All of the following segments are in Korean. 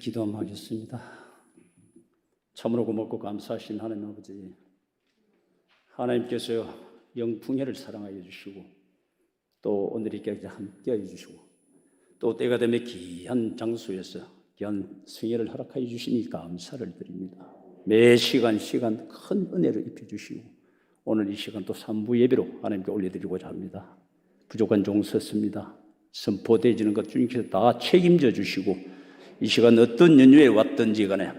기도 한번 하겠습니다. 참으로 고맙고 감사하신 하나님 아버지, 하나님께서 영풍회를 사랑하여 주시고 또 오늘 이렇게 함께하여 주시고 또 때가 되면 귀한 장소에서 귀한 승회를 허락하여 주시니 감사를 드립니다. 매 시간 큰 은혜를 입혀주시고 오늘 이 시간 또 3부 예배로 하나님께 올려드리고자 합니다. 부족한 종 섰습니다. 선포되어지는 것 주님께서 다 책임져 주시고 이 시간 어떤 연유에 왔든지 간에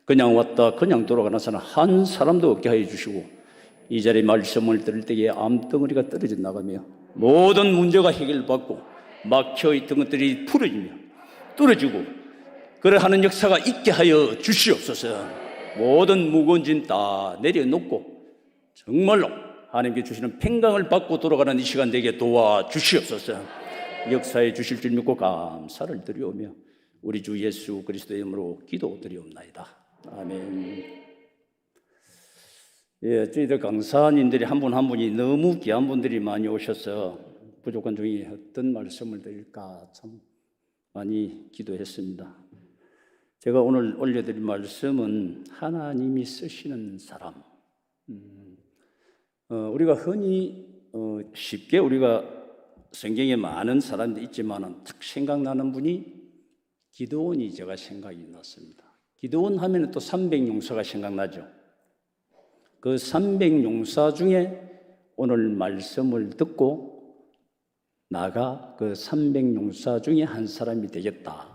그냥 왔다 그냥 돌아가는 사람 한 사람도 없게 하여 주시고 이 자리에 말씀을 들을 때에 암덩어리가 떨어져 나가며 모든 문제가 해결받고 막혀있던 것들이 풀어지며 뚫어지고 그러하는 역사가 있게 하여 주시옵소서. 모든 무거운 짐 다 내려놓고 정말로 하나님께 주시는 평강을 받고 돌아가는 이 시간 되게 도와주시옵소서. 역사해 주실 줄 믿고 감사를 드리오며 우리 주 예수 그리스도의 이름으로 기도드리옵나이다. 아멘. 저희들 강사님들이 한 분 한 분이 너무 귀한 분들이 많이 오셔서 부족한 중에 어떤 말씀을 드릴까 참 많이 기도했습니다. 제가 오늘 올려드릴 말씀은 하나님이 쓰시는 사람. 우리가 흔히 쉽게 우리가 성경에 많은 사람들이 있지만은 딱 생각나는 분이 기드온이 제가 생각이 났습니다. 기드온 하면 또 300용사가 생각나죠. 그 300용사 중에 오늘 말씀을 듣고 나가 그 300용사 중에 한 사람이 되겠다.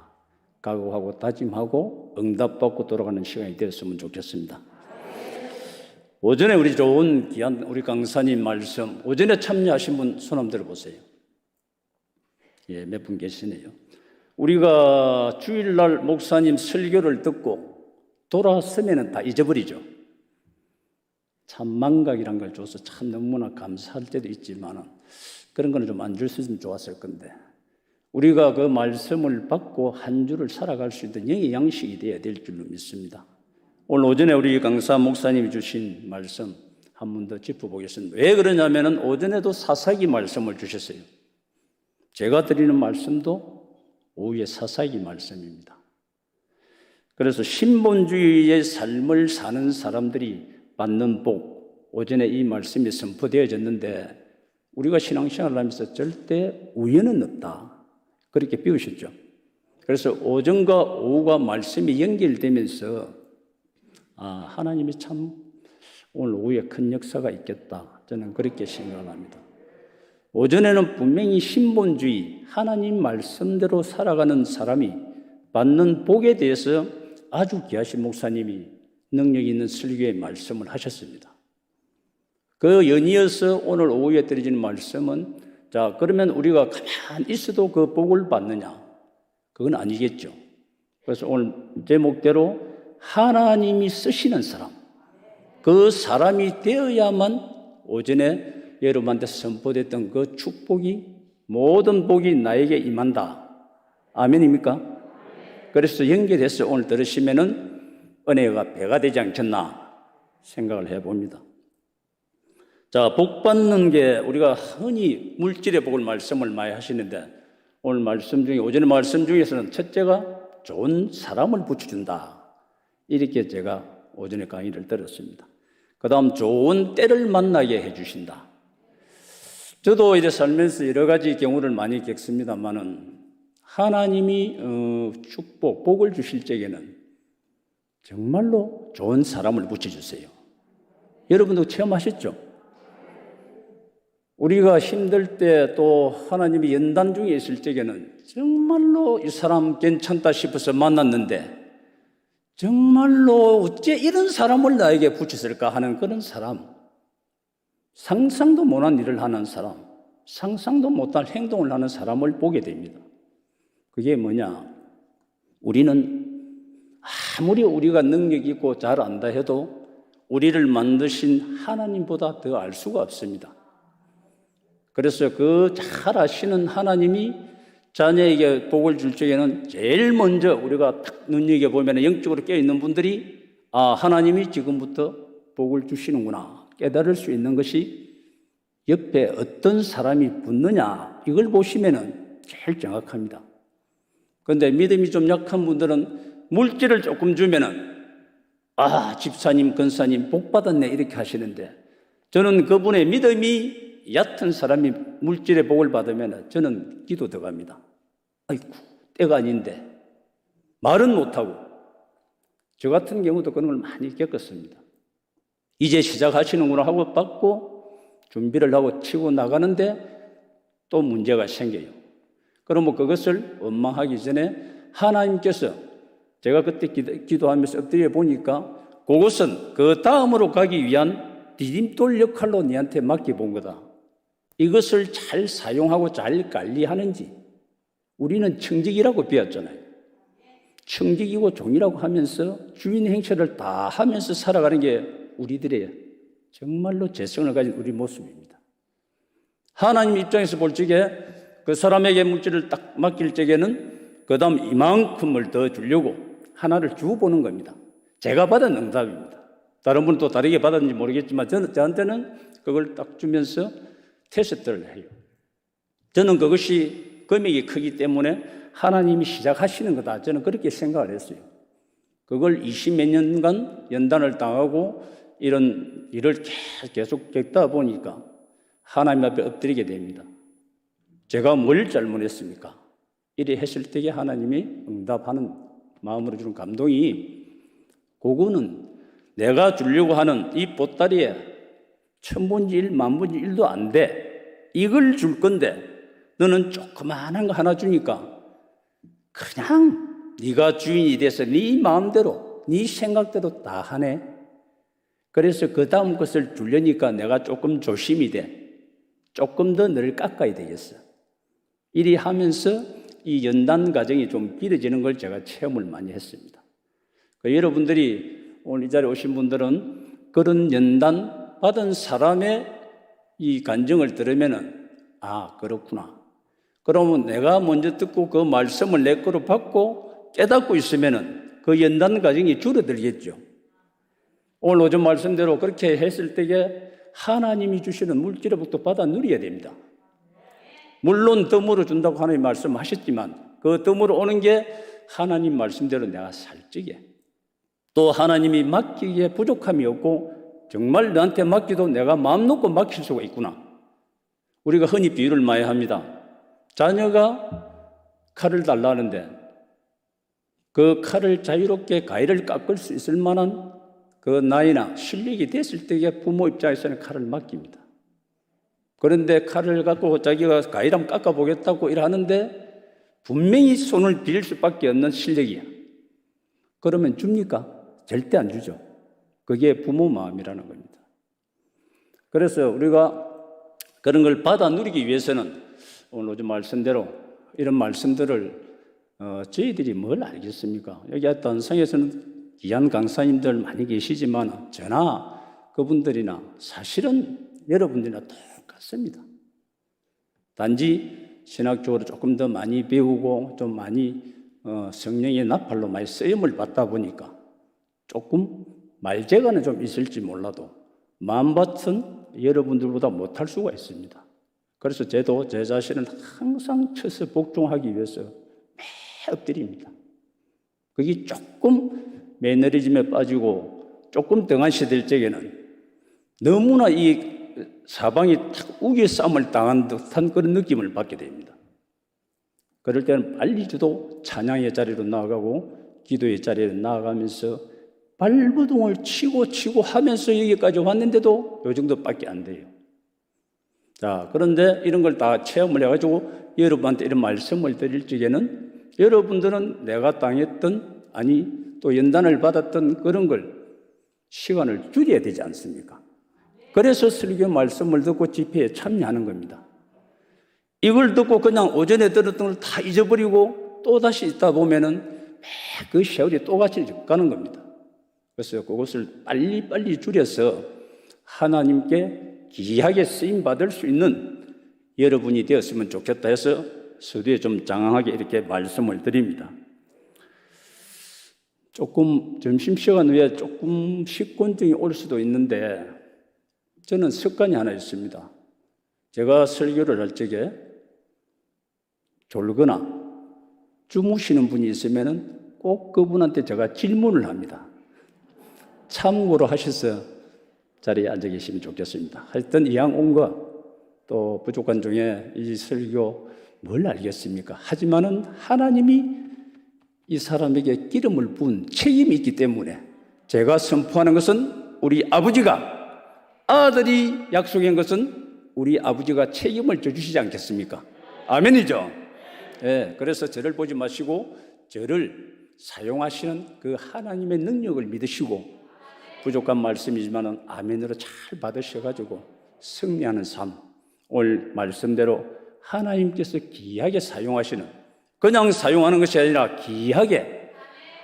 각오하고 다짐하고 응답받고 돌아가는 시간이 되었으면 좋겠습니다. 오전에 우리 좋은 귀한 우리 강사님 말씀 오전에 참여하신 분 손 한번 들어보세요. 몇 분 계시네요. 우리가 주일날 목사님 설교를 듣고 돌아서면 다 잊어버리죠. 참 망각이란 걸 줘서 참 너무나 감사할 때도 있지만 그런 거는 좀 안 줄 수 있으면 좋았을 건데 우리가 그 말씀을 받고 한 주를 살아갈 수 있는 영의 양식이 되어야 될 줄로 믿습니다. 오늘 오전에 우리 강사 목사님이 주신 말씀 한 번 더 짚어보겠습니다. 왜 그러냐면 오전에도 사사기 말씀을 주셨어요. 제가 드리는 말씀도 오후에 사사기 말씀입니다. 그래서 신본주의의 삶을 사는 사람들이 받는 복, 오전에 이 말씀이 선포되어졌는데 우리가 신앙생활을 하면서 절대 우연은 없다. 그렇게 배우셨죠. 그래서 오전과 오후가 말씀이 연결되면서 하나님이 참 오늘 오후에 큰 역사가 있겠다. 저는 그렇게 생각합니다. 오전에는 분명히 신본주의, 하나님 말씀대로 살아가는 사람이 받는 복에 대해서 아주 귀하신 목사님이 능력 있는 설교의 말씀을 하셨습니다. 그 연이어서 오늘 오후에 드려지는 말씀은 자, 그러면 우리가 가만히 있어도 그 복을 받느냐? 그건 아니겠죠. 그래서 오늘 제목대로 하나님이 쓰시는 사람, 그 사람이 되어야만 오전에 여러분한테 선포됐던 그 축복이 모든 복이 나에게 임한다. 아멘입니까? 그래서 연결해서 오늘 들으시면은 은혜가 배가 되지 않겠나 생각을 해봅니다. 자, 복 받는 게 우리가 흔히 물질의 복을 말씀을 많이 하시는데 오늘 말씀 중에 오전의 말씀 중에서는 첫째가 좋은 사람을 붙여준다. 이렇게 제가 오전에 강의를 들었습니다. 그 다음 좋은 때를 만나게 해주신다. 저도 이제 살면서 여러 가지 경우를 많이 겪습니다만은 하나님이 축복, 복을 주실 적에는 정말로 좋은 사람을 붙여주세요. 여러분도 체험하셨죠? 우리가 힘들 때 또 하나님이 연단 중에 있을 적에는 정말로 이 사람 괜찮다 싶어서 만났는데 정말로 어째 이런 사람을 나에게 붙였을까 하는 그런 사람, 상상도 못한 일을 하는 사람, 상상도 못한 행동을 하는 사람을 보게 됩니다. 그게 뭐냐? 우리는 아무리 우리가 능력 있고 잘 안다 해도 우리를 만드신 하나님보다 더 알 수가 없습니다. 그래서 그 잘 아시는 하나님이 자녀에게 복을 줄 적에는 제일 먼저 우리가 딱 눈여겨보면 영적으로 깨어있는 분들이 하나님이 지금부터 복을 주시는구나 깨달을 수 있는 것이 옆에 어떤 사람이 붙느냐 이걸 보시면 제일 정확합니다. 그런데 믿음이 좀 약한 분들은 물질을 조금 주면은 집사님, 권사님 복 받았네 이렇게 하시는데, 저는 그분의 믿음이 얕은 사람이 물질의 복을 받으면 저는 기도 들어갑니다. 아이고, 때가 아닌데 말은 못하고. 저 같은 경우도 그런 걸 많이 겪었습니다. 이제 시작하시는구나 하고 받고 준비를 하고 치고 나가는데 또 문제가 생겨요. 그러면 그것을 원망하기 전에 하나님께서, 제가 그때 기도하면서 엎드려 보니까 그것은 그 다음으로 가기 위한 디딤돌 역할로 너한테 맡겨본 거다. 이것을 잘 사용하고 잘 관리하는지. 우리는 청직이라고 배웠잖아요. 청직이고 종이라고 하면서 주인 행세를 다 하면서 살아가는 게 우리들의 정말로 재성을 가진 우리 모습입니다. 하나님 입장에서 볼 적에 그 사람에게 물질을 딱 맡길 적에는 그 다음 이만큼을 더 주려고 하나를 주고 보는 겁니다. 제가 받은 응답입니다. 다른 분은 또 다르게 받았는지 모르겠지만 저한테는 그걸 딱 주면서 테스트를 해요. 저는 그것이 금액이 크기 때문에 하나님이 시작하시는 거다. 저는 그렇게 생각을 했어요. 그걸 20몇 년간 연단을 당하고 이런 일을 계속 겪다 보니까 하나님 앞에 엎드리게 됩니다. 제가 뭘 잘못했습니까? 이래 했을 때에 하나님이 응답하는 마음으로 주는 감동이, 그거는 내가 주려고 하는 이 보따리에 1000분의 1, 10,000분의 1도 안 돼. 이걸 줄 건데 너는 조그마한 거 하나 주니까 그냥 네가 주인이 돼서 네 마음대로 네 생각대로 다 하네. 그래서 그 다음 것을 주려니까 내가 조금 조심이 돼. 조금 더 너를 깎아야 되겠어. 이리 하면서 이 연단 과정이 좀 길어지는 걸 제가 체험을 많이 했습니다. 여러분들이 오늘 이 자리에 오신 분들은 그런 연단 받은 사람의 이 간증을 들으면은 그렇구나. 그러면 내가 먼저 듣고 그 말씀을 내 거로 받고 깨닫고 있으면은 그 연단 과정이 줄어들겠죠. 오늘 오전 말씀대로 그렇게 했을 때에 하나님이 주시는 물질의 복도 받아 누려야 됩니다. 물론 덤으로 준다고 하나님 말씀하셨지만 그 덤으로 오는 게 하나님 말씀대로 내가 살찌게, 또 하나님이 맡기기에 부족함이 없고 정말 너한테 맡기도 내가 마음 놓고 맡길 수가 있구나. 우리가 흔히 비유를 많이 합니다. 자녀가 칼을 달라는데 그 칼을 자유롭게 가위를 깎을 수 있을 만한 그 나이나 실력이 됐을 때에 부모 입장에서는 칼을 맡깁니다. 그런데 칼을 갖고 자기가 가위랑 깎아보겠다고 일하는데 분명히 손을 빌릴 수밖에 없는 실력이야. 그러면 줍니까? 절대 안 주죠. 그게 부모 마음이라는 겁니다. 그래서 우리가 그런 걸 받아 누리기 위해서는 오늘 오전 말씀대로 이런 말씀들을 저희들이 뭘 알겠습니까? 여기 단성에서는 귀한 강사님들 많이 계시지만 저나 그분들이나 사실은 여러분들이나 똑같습니다. 단지 신학적으로 조금 더 많이 배우고 좀 많이 성령의 나팔로 많이 쓰임을 받다 보니까 조금 말재가는 좀 있을지 몰라도 마음밭은 여러분들보다 못할 수가 있습니다. 그래서 저도 제 자신은 항상 쳐서 복종하기 위해서 매 엎드립니다. 그게 조금 매너리즘에 빠지고 조금 등한시될 적에는 너무나 이 사방이 탁 우겨 싸움을 당한 듯한 그런 느낌을 받게 됩니다. 그럴 때는 빨리 저도 찬양의 자리로 나아가고 기도의 자리로 나아가면서 발버둥을 치고 하면서 여기까지 왔는데도 요 정도밖에 안 돼요. 자, 그런데 이런 걸 다 체험을 해가지고 여러분한테 이런 말씀을 드릴 적에는 여러분들은 내가 당했던 또 연단을 받았던 그런 걸 시간을 줄여야 되지 않습니까? 그래서 설교 말씀을 듣고 집회에 참여하는 겁니다. 이걸 듣고 그냥 오전에 들었던 걸 다 잊어버리고 또다시 있다 보면은 그 세월이 또같이 가는 겁니다. 그래서 그것을 빨리 줄여서 하나님께 귀하게 쓰임받을 수 있는 여러분이 되었으면 좋겠다 해서 서두에 좀 장황하게 이렇게 말씀을 드립니다. 조금 점심시간 후에 조금 식곤증이 올 수도 있는데 저는 습관이 하나 있습니다. 제가 설교를 할 적에 졸거나 주무시는 분이 있으면은 꼭 그분한테 제가 질문을 합니다. 참고로 하셔서 자리에 앉아 계시면 좋겠습니다. 하여튼 이왕 온 거 또 부족한 중에 이 설교 뭘 알겠습니까? 하지만은 하나님이 이 사람에게 기름을 부은 책임이 있기 때문에 제가 선포하는 것은 우리 아버지가, 아들이 약속한 것은 우리 아버지가 책임을 져주시지 않겠습니까? 아멘이죠? 예, 그래서 저를 보지 마시고 저를 사용하시는 그 하나님의 능력을 믿으시고 부족한 말씀이지만 아멘으로 잘 받으셔가지고 승리하는 삶, 오늘 말씀대로 하나님께서 귀하게 사용하시는, 그냥 사용하는 것이 아니라 귀하게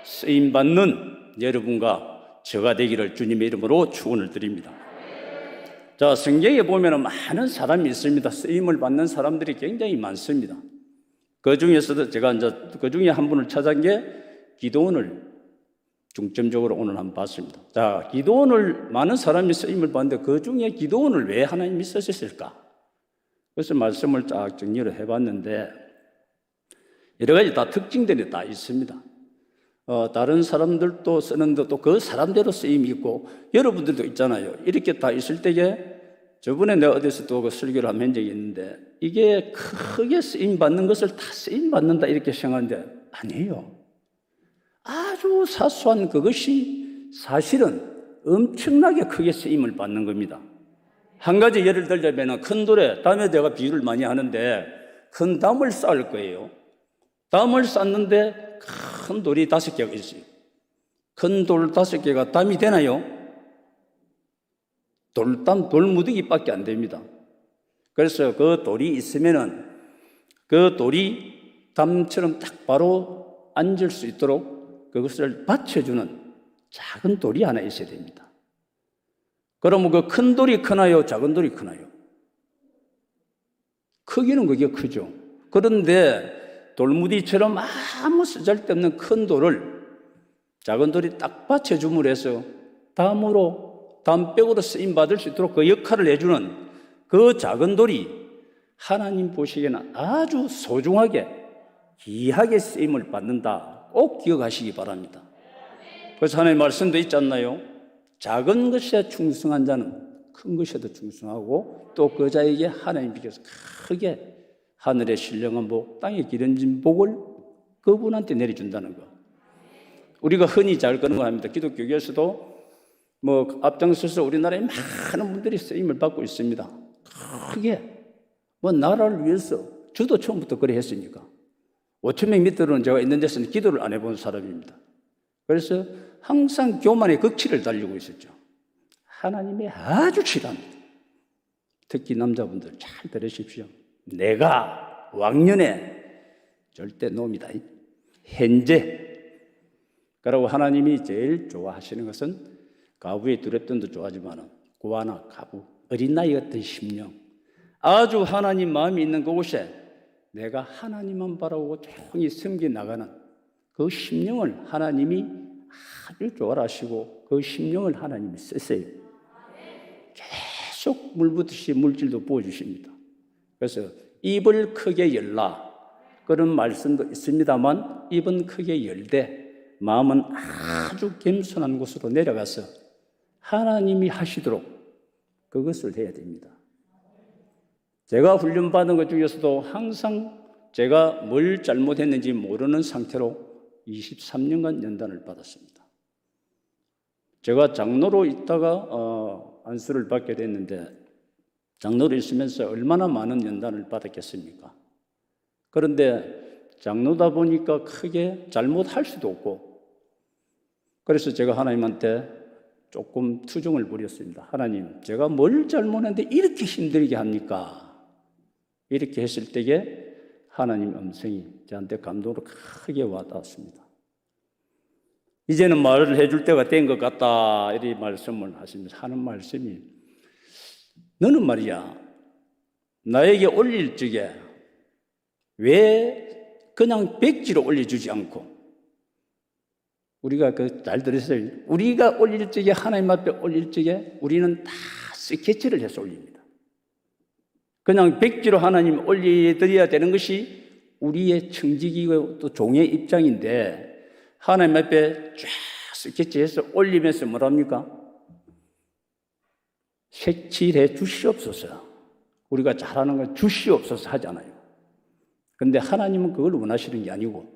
쓰임받는 여러분과 저가 되기를 주님의 이름으로 축원을 드립니다. 자, 성경에 보면 많은 사람이 있습니다. 쓰임을 받는 사람들이 굉장히 많습니다. 그 중에서도 제가 이제 그 중에 한 분을 찾은 게 기도원을 중점적으로 오늘 한번 봤습니다. 자, 기도원을 많은 사람이 쓰임을 받는데 그 중에 기도원을 왜 하나님이 쓰셨을까? 그래서 말씀을 쫙 정리를 해봤는데 여러 가지 다 특징들이 다 있습니다. 다른 사람들도 쓰는데 또 그 사람대로 쓰임이 있고 여러분들도 있잖아요. 이렇게 다 있을 때에 저번에 내가 어디서 또 그 설교를 한 적이 있는데 이게 크게 쓰임 받는 것을 다 쓰임 받는다 이렇게 생각하는데 아니에요. 아주 사소한 그것이 사실은 엄청나게 크게 쓰임을 받는 겁니다. 한 가지 예를 들자면 큰 돌에, 다음에 내가 비유를 많이 하는데 큰 담을 쌓을 거예요. 담을 쌓는데 큰 돌이 5개가 있어요. 큰 돌 5개가 담이 되나요? 돌무더기밖에 안 됩니다. 그래서 그 돌이 있으면은 그 돌이 담처럼 딱 바로 앉을 수 있도록 그것을 받쳐주는 작은 돌이 하나 있어야 됩니다. 그러면 그 큰 돌이 크나요? 작은 돌이 크나요? 크기는 그게 크죠. 그런데 돌무디처럼 아무 쓰잘데없는 큰 돌을 작은 돌이 딱 받쳐줌으로 해서 담백으로 쓰임받을 수 있도록 그 역할을 해주는 그 작은 돌이 하나님 보시기에는 아주 소중하게 귀하게 쓰임을 받는다. 꼭 기억하시기 바랍니다. 그래서 하나님의 말씀도 있지 않나요? 작은 것에 충성한 자는 큰 것에도 충성하고 또 그 자에게 하나님께서 크게 하늘의 신령한 복, 땅에 기름진 복을 그분한테 내려준다는 거. 우리가 흔히 잘 그런 거 합니다. 기독교에서도 뭐 앞장서서 우리나라에 많은 분들이 쓰임을 받고 있습니다. 크게 뭐 나라를 위해서 저도 처음부터 그래 했으니까 5,000명 밑으로는 제가 있는 데서는 기도를 안 해본 사람입니다. 그래서 항상 교만의 극치를 달리고 있었죠. 하나님의 아주 싫어합니다. 특히 남자분들 잘 들으십시오. 내가 왕년에 절대 놈이다. 현재. 그러고 하나님이 제일 좋아하시는 것은 가부의 두렵던도 좋아하지만 고아나 가부, 어린 나이 같은 심령, 아주 하나님 마음이 있는 그곳에 내가 하나님만 바라보고 조용히 섬겨 나가는 그 심령을 하나님이 아주 좋아하시고 그 심령을 하나님이 쓰세요. 계속 물붓듯이 물질도 부어주십니다. 그래서 입을 크게 열라 그런 말씀도 있습니다만 입은 크게 열되 마음은 아주 겸손한 곳으로 내려가서 하나님이 하시도록 그것을 해야 됩니다. 제가 훈련받은 것 중에서도 항상 제가 뭘 잘못했는지 모르는 상태로 23년간 연단을 받았습니다. 제가 장로로 있다가 안수를 받게 됐는데 장로로 있으면서 얼마나 많은 연단을 받았겠습니까? 그런데 장로다 보니까 크게 잘못할 수도 없고 그래서 제가 하나님한테 조금 투정을 부렸습니다. 하나님, 제가 뭘 잘못했는데 이렇게 힘들게 합니까? 이렇게 했을 때에 하나님 음성이 저한테 감동으로 크게 와닿았습니다. 이제는 말을 해줄 때가 된 것 같다 이렇게 말씀을 하는 말씀이 너는 말이야 나에게 올릴 적에 왜 그냥 백지로 올려주지 않고 우리가 잘 들으세요. 우리가 올릴 적에 하나님 앞에 올릴 적에 우리는 다 스케치를 해서 올립니다. 그냥 백지로 하나님 올려드려야 되는 것이 우리의 청지기고 또 종의 입장인데 하나님 앞에 쫙 스케치해서 올리면서 뭐랍니까? 색칠해 주시옵소서. 우리가 잘하는 걸 주시옵소서 하잖아요. 그런데 하나님은 그걸 원하시는 게 아니고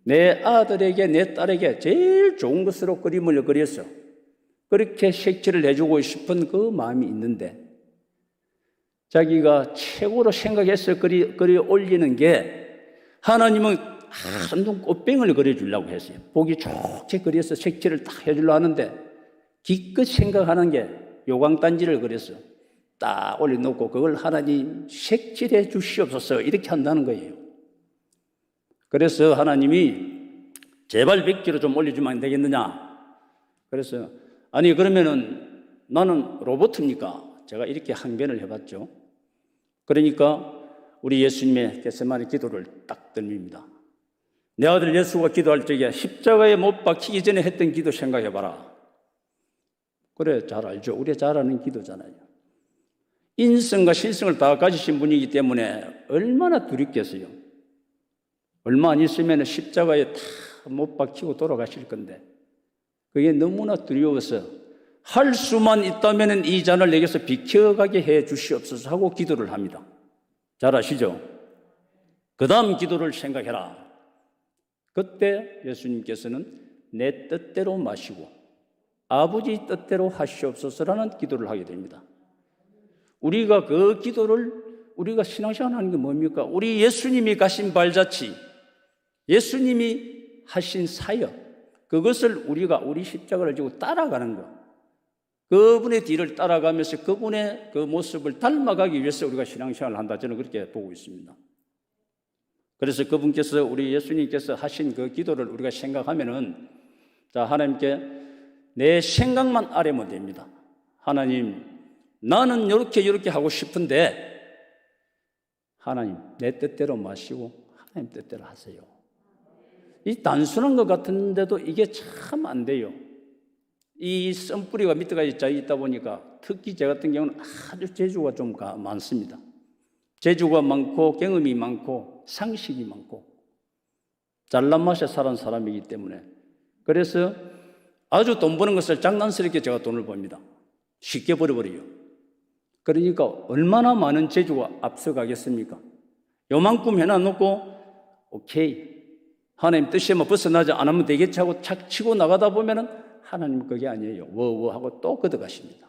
내 아들에게 내 딸에게 제일 좋은 것으로 그림을 그려서 그렇게 색칠을 해주고 싶은 그 마음이 있는데 자기가 최고로 생각해서 그려 올리는 게 하나님은 한눈 꽃병을 그려주려고 했어요. 보기 좋게 그려서 색칠을 딱 해주려고 하는데 기껏 생각하는 게 요강단지를 그려서 딱 올려놓고 그걸 하나님 색칠해 주시옵소서 이렇게 한다는 거예요. 그래서 하나님이 제발 100kg 좀 올려주면 안 되겠느냐. 그래서 아니 그러면은 나는 로봇입니까? 제가 이렇게 항변을 해봤죠. 그러니까 우리 예수님의 겟세마네 기도를 딱 들립니다. 내 아들 예수가 기도할 적에 십자가에 못 박히기 전에 했던 기도 생각해봐라. 그래 잘 알죠. 우리 잘 아는 기도잖아요. 인성과 신성을 다 가지신 분이기 때문에 얼마나 두렵겠어요. 얼마 안 있으면 십자가에 다 못 박히고 돌아가실 건데 그게 너무나 두려워서 할 수만 있다면 이 잔을 내게서 비켜가게 해 주시옵소서 하고 기도를 합니다. 잘 아시죠? 그 다음 기도를 생각해라. 그때 예수님께서는 내 뜻대로 마시고 아버지 뜻대로 하시옵소서라는 기도를 하게 됩니다. 우리가 그 기도를 우리가 신앙생활 하는 게 뭡니까? 우리 예수님이 가신 발자취, 예수님이 하신 사역, 그것을 우리가 우리 십자가를 지고 따라가는 것. 그분의 뒤를 따라가면서 그분의 그 모습을 닮아가기 위해서 우리가 신앙생활을 한다. 저는 그렇게 보고 있습니다. 그래서 그분께서 우리 예수님께서 하신 그 기도를 우리가 생각하면은 자, 하나님께 내 생각만 아뢰면 됩니다. 하나님, 나는 이렇게 하고 싶은데 하나님 내 뜻대로 마시고 하나님 뜻대로 하세요. 이 단순한 것 같은데도 이게 참 안 돼요. 이 썬뿌리가 밑에까지 짜 있다 보니까 특히 제 같은 경우는 아주 재주가 좀 많습니다. 재주가 많고 경험이 많고 상식이 많고 잘난 맛에 살은 사람이기 때문에 그래서 아주 돈 버는 것을 장난스럽게 제가 돈을 법니다. 쉽게 버려버려요. 그러니까 얼마나 많은 재주가 앞서가겠습니까? 요만큼 해놔놓고 오케이 하나님 뜻에 벗어나지 않으면 되겠지 하고 착 치고 나가다 보면은 하나님 그게 아니에요. 워워 하고 또 걷어가십니다.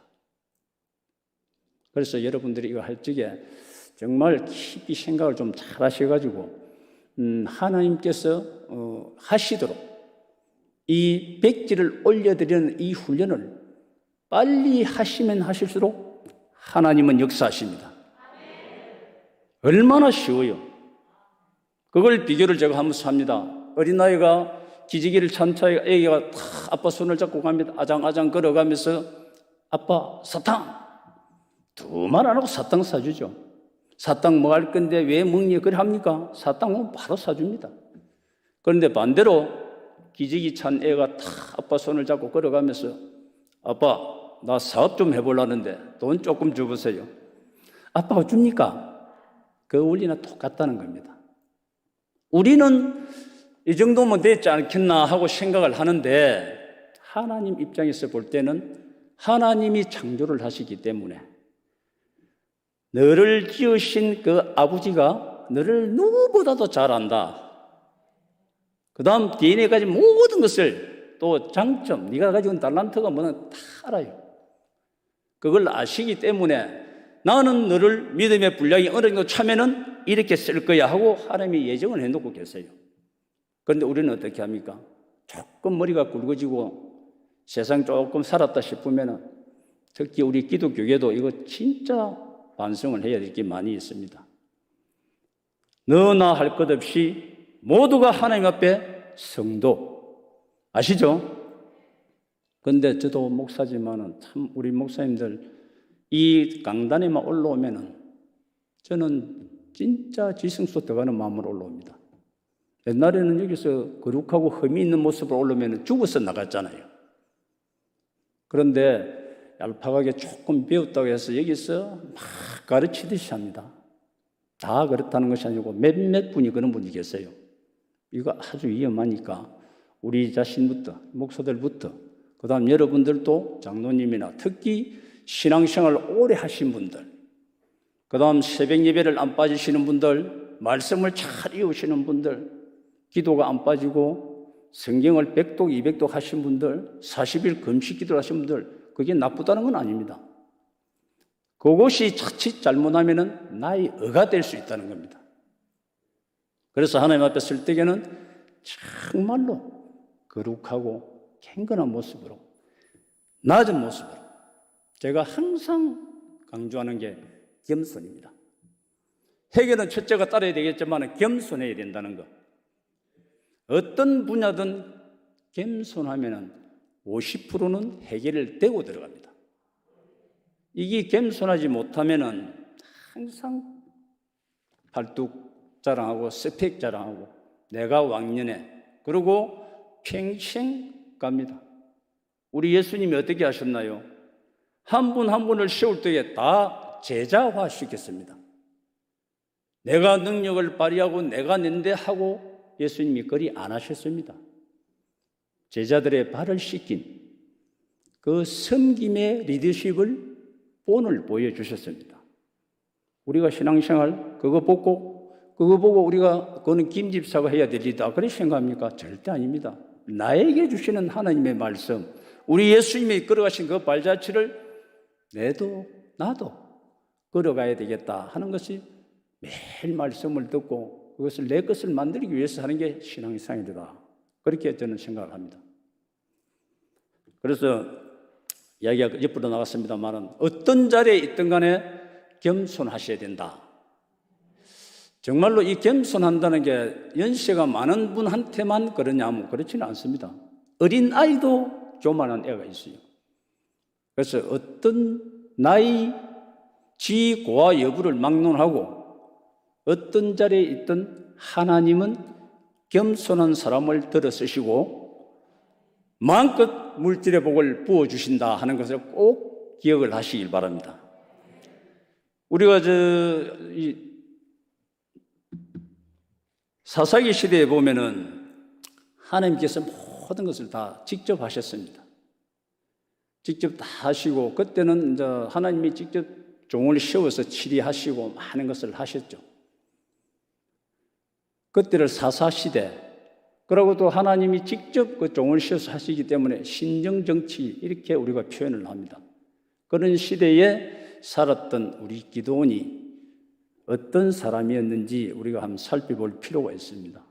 그래서 여러분들이 이거 할 적에 정말 깊이 생각을 좀 잘 하셔가지고 하나님께서 하시도록 이 백지를 올려드리는 이 훈련을 빨리 하시면 하실수록 하나님은 역사하십니다. 얼마나 쉬워요. 그걸 비교를 제가 하면서 합니다. 어린아이가 기지개를 찬 차에 애기가 다 아빠 손을 잡고 갑니다. 아장아장 걸어가면서 아빠 사탕 두 말 안 하고 사탕 사주죠. 사탕 뭐 할 건데 왜 먹니 그래 합니까? 사탕은 바로 사줍니다. 그런데 반대로 기지개 찬 애가 다 아빠 손을 잡고 걸어가면서 아빠 나 사업 좀 해보려는데 돈 조금 줘보세요. 아빠가 줍니까? 그 원리는 똑같다는 겁니다. 우리는 이 정도면 됐지 않겠나 하고 생각을 하는데 하나님 입장에서 볼 때는 하나님이 창조를 하시기 때문에 너를 지으신 그 아버지가 너를 누구보다도 잘 안다. 그 다음 DNA까지 모든 것을 또 장점, 네가 가지고 있는 달란트가 뭐는 다 알아요. 그걸 아시기 때문에 나는 너를 믿음의 분량이 어느 정도 차면은 이렇게 쓸 거야 하고 하나님이 예정을 해놓고 계세요. 그런데 우리는 어떻게 합니까? 조금 머리가 굵어지고 세상 조금 살았다 싶으면 특히 우리 기독교계도 이거 진짜 반성을 해야 될 게 많이 있습니다. 너나 할 것 없이 모두가 하나님 앞에 성도 아시죠? 그런데 저도 목사지만은 참 우리 목사님들 이 강단에만 올라오면은 저는 진짜 지성소 들어가는 마음으로 올라옵니다. 옛날에는 여기서 거룩하고 흠이 있는 모습으로 올라오면 죽어서 나갔잖아요. 그런데 얄팍하게 조금 배웠다고 해서 여기서 막 가르치듯이 합니다. 다 그렇다는 것이 아니고 몇몇 분이 그런 분이 계세요. 이거 아주 위험하니까 우리 자신부터, 목사들부터, 그 다음 여러분들도 장로님이나 특히 신앙생활 오래 하신 분들, 그 다음 새벽 예배를 안 빠지시는 분들, 말씀을 잘 이으시는 분들, 기도가 안 빠지고 성경을 100독, 200독 하신 분들, 40일 금식 기도를 하신 분들, 그게 나쁘다는 건 아닙니다. 그것이 자칫 잘못하면 나의 의가 될 수 있다는 겁니다. 그래서 하나님 앞에 설 때에는 정말로 거룩하고 경건한 모습으로, 낮은 모습으로, 제가 항상 강조하는 게 겸손입니다. 해결은 첫째가 따라야 되겠지만 겸손해야 된다는 것. 어떤 분야든 겸손하면 50%는 해결을 되고 들어갑니다. 이게 겸손하지 못하면 항상 발뚝 자랑하고 스펙 자랑하고 내가 왕년에, 그리고 평생 갑니다. 우리 예수님이 어떻게 하셨나요? 한 분 한 분을 세울 때에 다 제자화시켰습니다. 내가 능력을 발휘하고 내가 낸데 하고 예수님이 그리 안 하셨습니다. 제자들의 발을 씻긴 그 섬김의 리더십을 본을 보여주셨습니다. 우리가 신앙생활 그거 보고 우리가 그거는 김 집사가 해야 될 일이다 그렇게 생각합니까? 절대 아닙니다. 나에게 주시는 하나님의 말씀, 우리 예수님이 걸어가신 그 발자취를 나도 걸어가야 되겠다 하는 것이 매일 말씀을 듣고 그것을 내 것을 만들기 위해서 하는 게 신앙생활이다. 그렇게 저는 생각을 합니다. 그래서 이야기가 옆으로 나갔습니다만 어떤 자리에 있든 간에 겸손하셔야 된다. 정말로 이 겸손한다는 게 연세가 많은 분한테만 그러냐면 그렇지는 않습니다. 어린 아이도 교만한 애가 있어요. 그래서 어떤 나이, 지, 고와 여부를 막론하고 어떤 자리에 있든 하나님은 겸손한 사람을 들어 쓰시고 마음껏 물질의 복을 부어주신다 하는 것을 꼭 기억을 하시길 바랍니다. 우리가 사사기 시대에 보면은 하나님께서 모든 것을 다 직접 하셨습니다. 직접 다 하시고 그때는 이제 하나님이 직접 종을 세워서 치리하시고 많은 것을 하셨죠. 그때를 사사시대, 그리고 또 하나님이 직접 그 종을 세워서 하시기 때문에 신정정치 이렇게 우리가 표현을 합니다. 그런 시대에 살았던 우리 기드온이 어떤 사람이었는지 우리가 한번 살펴볼 필요가 있습니다.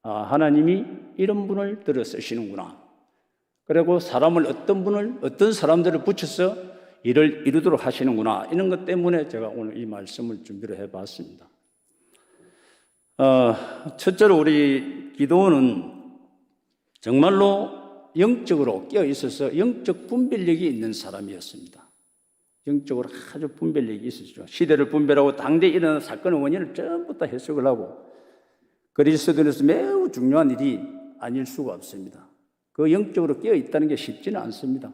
하나님이 이런 분을 들어 쓰시는구나. 그리고 어떤 사람들을 붙여서 일을 이루도록 하시는구나. 이런 것 때문에 제가 오늘 이 말씀을 준비를 해봤습니다. 첫째로 우리 기드온은 정말로 영적으로 깨어 있어서 영적 분별력이 있는 사람이었습니다. 영적으로 아주 분별력이 있었죠. 시대를 분별하고 당대에 일어난 사건의 원인을 전부 다 해석을 하고 그리스도인으로서 매우 중요한 일이 아닐 수가 없습니다. 그 영적으로 깨어 있다는 게 쉽지는 않습니다.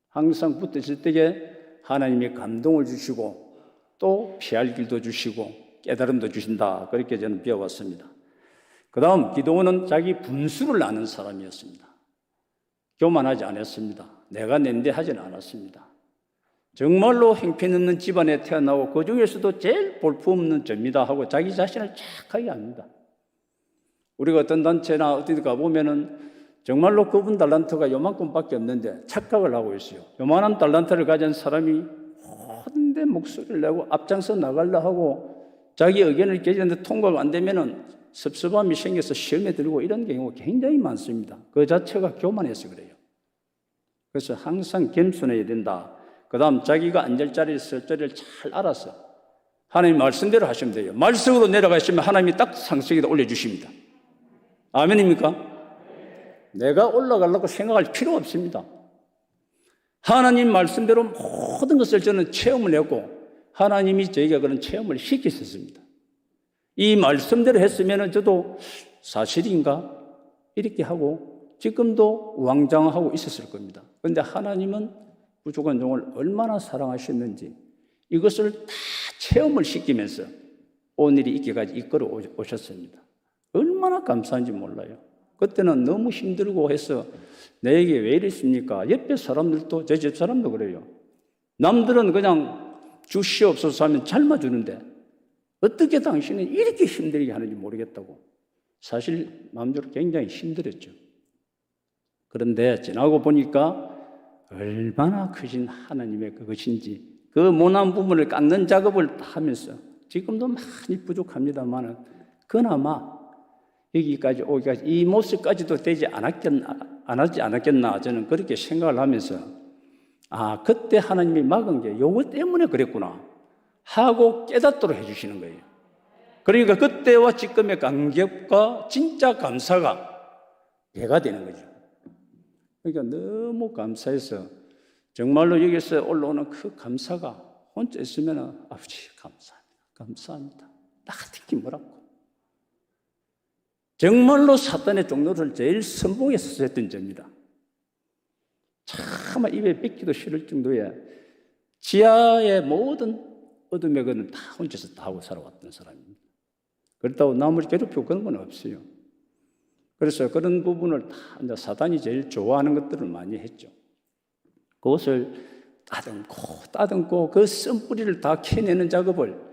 항상 붙어 있을 때에 하나님이 감동을 주시고 또 피할 길도 주시고 깨달음도 주신다. 그렇게 저는 배워왔습니다. 그 다음 기드온은 자기 분수를 아는 사람이었습니다. 교만하지 않았습니다. 내가 낸데 하지는 않았습니다. 정말로 형편없는 집안에 태어나고 그 중에서도 제일 볼품없는 접니다 하고 자기 자신을 착하게 합니다. 우리가 어떤 단체나 어디 가보면은 정말로 그분 달란트가 요만큼밖에 없는데 착각을 하고 있어요. 요만한 달란트를 가진 사람이 모든 데 목소리를 내고 앞장서 나가려 하고 자기 의견을 개진하는데 통과가 안 되면은 섭섭함이 생겨서 시험에 들고 이런 경우가 굉장히 많습니다. 그 자체가 교만해서 그래요. 그래서 항상 겸손해야 된다. 그 다음 자기가 앉을 자리에 설 자리를 잘 알아서 하나님 말씀대로 하시면 돼요. 말씀으로 내려가시면 하나님이 딱 상석에다 올려주십니다. 아멘입니까? 내가 올라가려고 생각할 필요 없습니다. 하나님 말씀대로 모든 것을 저는 체험을 했고 하나님이 저에게 그런 체험을 시키셨습니다. 이 말씀대로 했으면 저도 사실인가? 이렇게 하고 지금도 왕장하고 있었을 겁니다. 그런데 하나님은 부족한 종을 얼마나 사랑하셨는지 이것을 다 체험을 시키면서 오늘이 있기까지 이끌어 오셨습니다. 얼마나 감사한지 몰라요. 그때는 너무 힘들고 해서 내게 왜 이랬습니까? 옆에 사람들도, 제 집 사람도 그래요. 남들은 그냥 주시옵소서 하면 삶아주는데 어떻게 당신은 이렇게 힘들게 하는지 모르겠다고. 사실 마음대로 굉장히 힘들었죠. 그런데 지나고 보니까 얼마나 크신 하나님의 그것인지, 그 모난 부분을 깎는 작업을 하면서 지금도 많이 부족합니다만 그나마 여기까지 오기까지 이 모습까지도 되지 않았겠나 저는 그렇게 생각을 하면서, 아, 그때 하나님이 막은 게 요거 때문에 그랬구나 하고 깨닫도록 해주시는 거예요. 그러니까 그때와 지금의 간격과 진짜 감사가 배가 되는 거죠. 그러니까 너무 감사해서 정말로 여기서 올라오는 그 감사가 혼자 있으면 아버지 감사합니다. 나 같은 게 뭐라고. 정말로 사탄의 종로를 제일 선봉해서 했던 점이다. 참 입에 뱉기도 싫을 정도의 지하의 모든 어둠의 것은 다 혼자서 다 하고 살아왔던 사람입니다. 그렇다고 남을 괴롭히고 그런 건 없어요. 그래서 그런 부분을 다 이제 사단이 제일 좋아하는 것들을 많이 했죠. 그것을 따듬고 그 쓴뿌리를 다 캐내는 작업을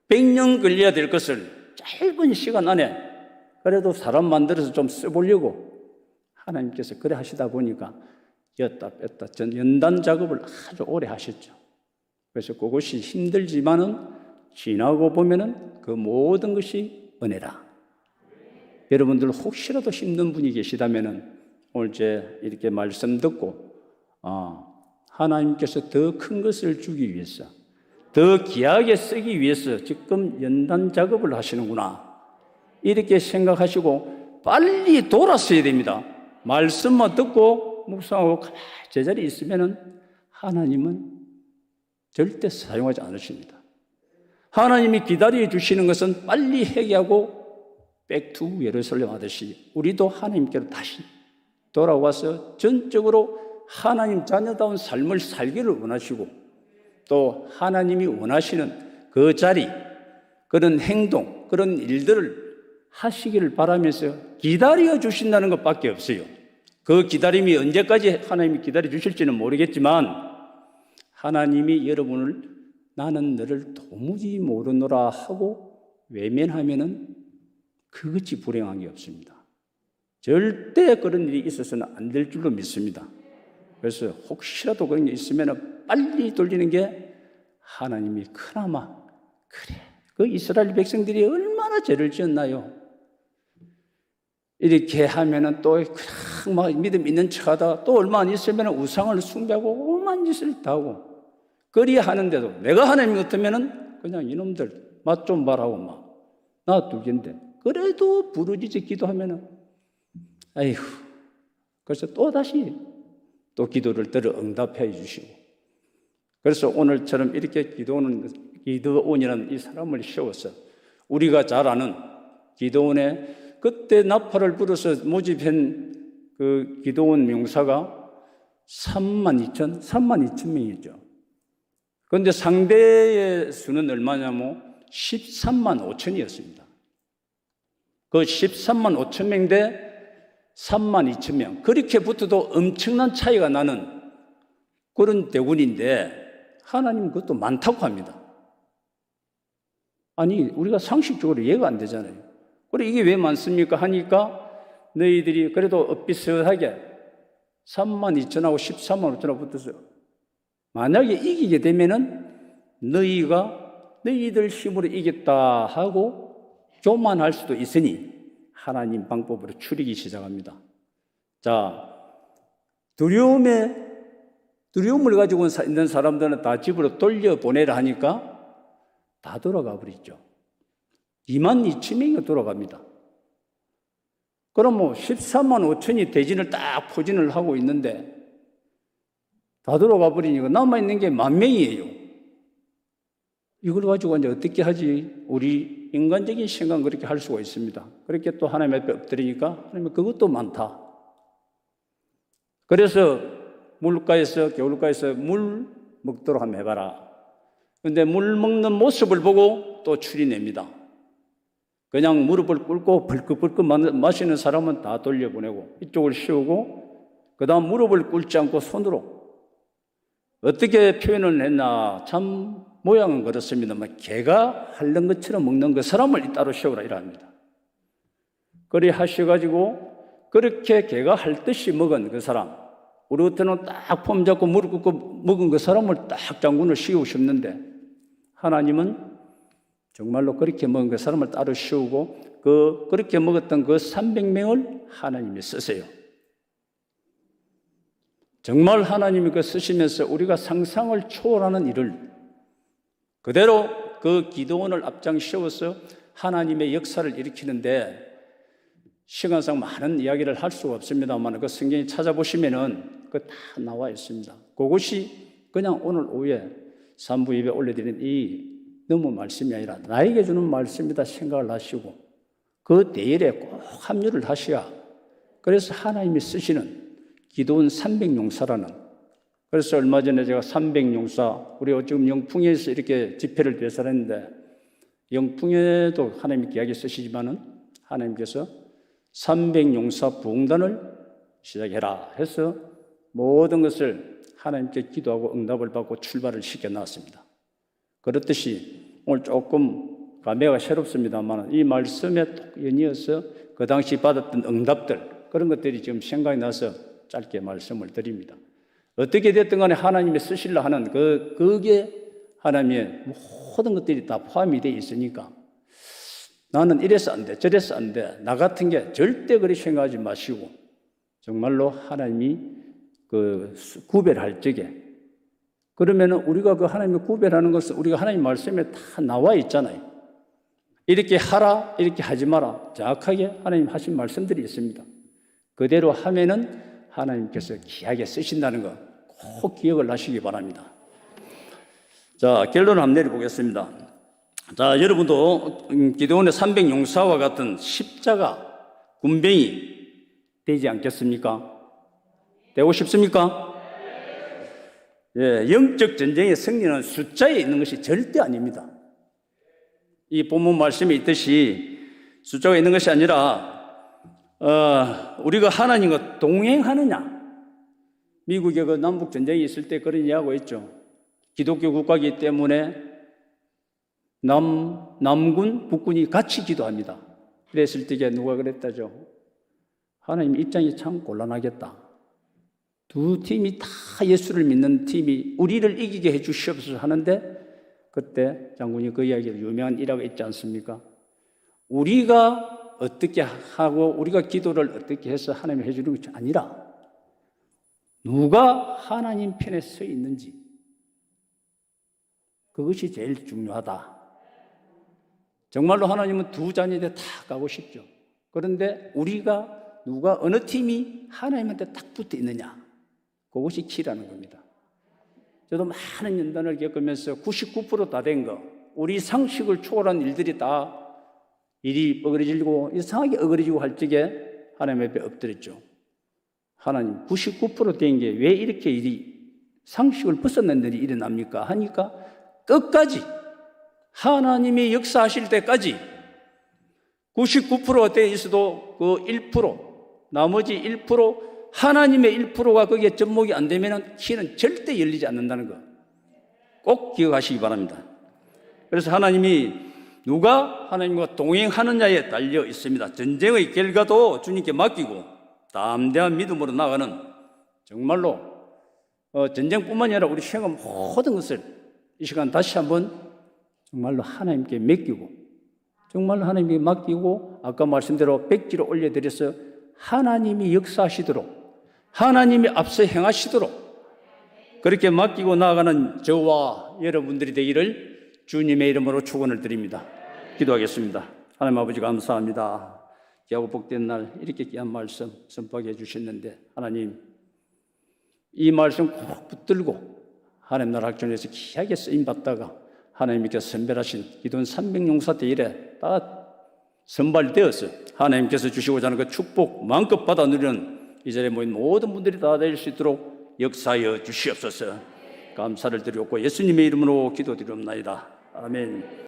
100년 걸려야 될 것을 짧은 시간 안에 그래도 사람 만들어서 좀 써보려고 하나님께서 그래 하시다 보니까 였다 뺐다 연단 작업을 아주 오래 하셨죠. 그래서 그것이 힘들지만은 지나고 보면은 그 모든 것이 은혜라. 여러분들 혹시라도 힘든 분이 계시다면은 오늘 제 이렇게 말씀 듣고 하나님께서 더 큰 것을 주기 위해서, 더 귀하게 쓰기 위해서 지금 연단 작업을 하시는구나 이렇게 생각하시고 빨리 돌아서야 됩니다. 말씀만 듣고 묵상하고 제자리에 있으면은 하나님은 절대 사용하지 않으십니다. 하나님이 기다려 주시는 것은 빨리 회개하고 백투 예루살렘 하듯이 우리도 하나님께로 다시 돌아와서 전적으로 하나님 자녀다운 삶을 살기를 원하시고, 또 하나님이 원하시는 그 자리, 그런 행동, 그런 일들을 하시기를 바라면서 기다려 주신다는 것밖에 없어요. 그 기다림이 언제까지 하나님이 기다려 주실지는 모르겠지만 하나님이 여러분을 나는 너를 도무지 모르노라 하고 외면하면은 그것이 불행한 게 없습니다. 절대 그런 일이 있어서는 안 될 줄로 믿습니다. 그래서 혹시라도 그런 게 있으면 빨리 돌리는 게 하나님이 그나마 그래. 그 이스라엘 백성들이 얼마나 죄를 지었나요? 이렇게 하면은 또 그냥 막 믿음 있는 척하다 또 얼마 안 있으면 우상을 숭배하고 오만 짓을 다 하고 그리 하는데도 내가 하나님 같으면은 그냥 이놈들 맛 좀 봐라고 막 놔두긴데 그래도 부르짖어 기도하면은 아이고 그래서 또 다시 또 기도를 들어 응답해 주시고, 그래서 오늘처럼 이렇게 기도원이라는 이 사람을 세워서 우리가 잘 아는 기도원의 그때 나팔을 불어서 모집한 그 기도원 명사가 32,000명이죠. 그런데 상대의 수는 얼마냐면 13만 5천이었습니다. 그 13만 5천 명 대 3만 2천 명. 그렇게 붙어도 엄청난 차이가 나는 그런 대군인데 하나님 그것도 많다고 합니다. 아니, 우리가 상식적으로 이해가 안 되잖아요. 그래, 이게 왜 많습니까? 하니까 너희들이 그래도 엇비슷하게 3만 2천하고 13만 5천하고 붙어서 만약에 이기게 되면은 너희들 힘으로 이겼다 하고 교만할 수도 있으니 하나님 방법으로 추리기 시작합니다. 자, 두려움을 가지고 있는 사람들은 다 집으로 돌려보내라 하니까 다 돌아가 버리죠. 2만 2천 명이 돌아갑니다. 그럼 13만 5천이 대진을 딱 포진을 하고 있는데 다 돌아가 버리니까 남아있는 게 10,000명이에요. 이걸 가지고 이제 어떻게 하지? 우리 인간적인 생각은 그렇게 할 수가 있습니다. 그렇게 또 하나님 앞에 엎드리니까 하나님 그것도 많다. 그래서 겨울가에서 물 먹도록 한번 해봐라. 그런데 물 먹는 모습을 보고 또 추리냅니다. 그냥 무릎을 꿇고 벌컥벌컥 마시는 사람은 다 돌려보내고 이쪽을 씌우고 그 다음 무릎을 꿇지 않고 손으로 어떻게 표현을 했나 참 모양은 그렇습니다만 개가 핥는 것처럼 먹는 그 사람을 따로 씌우라 이랍니다. 그리 하셔가지고 그렇게 개가 핥듯이 먹은 그 사람 우리 같으면 딱 폼 잡고 무릎 꿇고 먹은 그 사람을 딱 장군을 씌우셨는데 하나님은 정말로 그렇게 먹은 그 사람을 따로 씌우고 그렇게 먹었던 그 300명을 하나님이 쓰세요. 정말 하나님이 그 쓰시면서 우리가 상상을 초월하는 일을 그대로 그 기도원을 앞장 씌워서 하나님의 역사를 일으키는데 시간상 많은 이야기를 할 수가 없습니다만 그 성경에 찾아보시면은 그 다 나와 있습니다. 그것이 그냥 오늘 오후에 산부 예배 올려드린 이 너무 말씀이 아니라 나에게 주는 말씀이다 생각을 하시고 그 대열에 꼭 합류를 하셔야 그래서 하나님이 쓰시는 기도원 300용사라는 그래서 얼마 전에 제가 300용사 우리 지금 영풍에서 이렇게 집회를 대설했는데 영풍에도 하나님께 이야기 쓰시지만은 하나님께서 300용사 부흥단을 시작해라 해서 모든 것을 하나님께 기도하고 응답을 받고 출발을 시켜놨습니다. 그렇듯이 오늘 조금 감회가 새롭습니다만 이 말씀에 톡 연이어서 그 당시 받았던 응답들 그런 것들이 지금 생각이 나서 짧게 말씀을 드립니다. 어떻게 됐든 간에 하나님이 쓰시려 하는 그게 하나님의 모든 것들이 다 포함이 되어 있으니까 나는 이래서 안 돼, 저래서 안 돼. 나 같은 게 절대 그리 생각하지 마시고 정말로 하나님이 구별할 적에 그러면은 우리가 그 하나님을 구별하는 것은 우리가 하나님 말씀에 다 나와 있잖아요. 이렇게 하라, 이렇게 하지 마라. 정확하게 하나님 하신 말씀들이 있습니다. 그대로 하면은 하나님께서 귀하게 쓰신다는 거 꼭 기억을 하시기 바랍니다. 자, 결론을 한번 내려보겠습니다. 자, 여러분도 기도원의 300용사와 같은 십자가 군병이 되지 않겠습니까? 되고 싶습니까? 예, 영적 전쟁의 승리는 숫자에 있는 것이 절대 아닙니다. 이 본문 말씀에 있듯이 숫자가 있는 것이 아니라 우리가 하나님과 동행하느냐. 미국의 그 남북 전쟁이 있을 때 그런 이야기하고 있죠. 기독교 국가이기 때문에 남군, 북군이 같이 기도합니다. 그랬을 때 누가 그랬다죠? 하나님 입장이 참 곤란하겠다. 두 팀이 다 예수를 믿는 팀이 우리를 이기게 해 주시옵소서 하는데 그때 장군이 그 이야기를 유명한 일화가 있지 않습니까? 우리가 어떻게 하고 우리가 기도를 어떻게 해서 하나님이 해주는 것이 아니라 누가 하나님 편에 서 있는지 그것이 제일 중요하다. 정말로 하나님은 두 자녀한테 다 가고 싶죠. 그런데 우리가 누가 어느 팀이 하나님한테 딱 붙어 있느냐 그것이 키라는 겁니다. 저도 많은 연단을 겪으면서 99% 다 된 거 우리 상식을 초월한 일들이 다 일이 어그러지고 이상하게 어그러지고 할 적에 하나님 앞에 엎드렸죠. 하나님 99% 된 게 왜 이렇게 일이 상식을 벗어난 일이 일어납니까? 하니까 끝까지 하나님이 역사하실 때까지 99%가 돼 있어도 그 1% 나머지 1% 하나님의 1%가 거기에 접목이 안 되면 키는 절대 열리지 않는다는 거 꼭 기억하시기 바랍니다. 그래서 하나님이 누가 하나님과 동행하느냐에 달려 있습니다. 전쟁의 결과도 주님께 맡기고 담대한 믿음으로 나가는 정말로 전쟁뿐만이 아니라 우리 생활 모든 것을 이 시간 다시 한번 정말로 하나님께 맡기고 정말로 하나님께 맡기고 아까 말씀대로 백지로 올려드려서 하나님이 역사하시도록 하나님이 앞서 행하시도록 그렇게 맡기고 나아가는 저와 여러분들이 되기를 주님의 이름으로 축원을 드립니다. 기도하겠습니다. 하나님 아버지 감사합니다. 귀하고 복된 날 이렇게 귀한 말씀 선포하게 해주셨는데 하나님 이 말씀 꼭 붙들고 하나님 나라 학전에서 귀하게 쓰임받다가 하나님께서 선별하신 기도원 300용사 대일에 다 선발되어서 하나님께서 주시고자 하는 그 축복 마음껏 받아 누리는 이 자리에 모인 모든 분들이 다 될 수 있도록 역사하여 주시옵소서. 감사를 드리옵고 예수님의 이름으로 기도드리옵나이다. 아멘.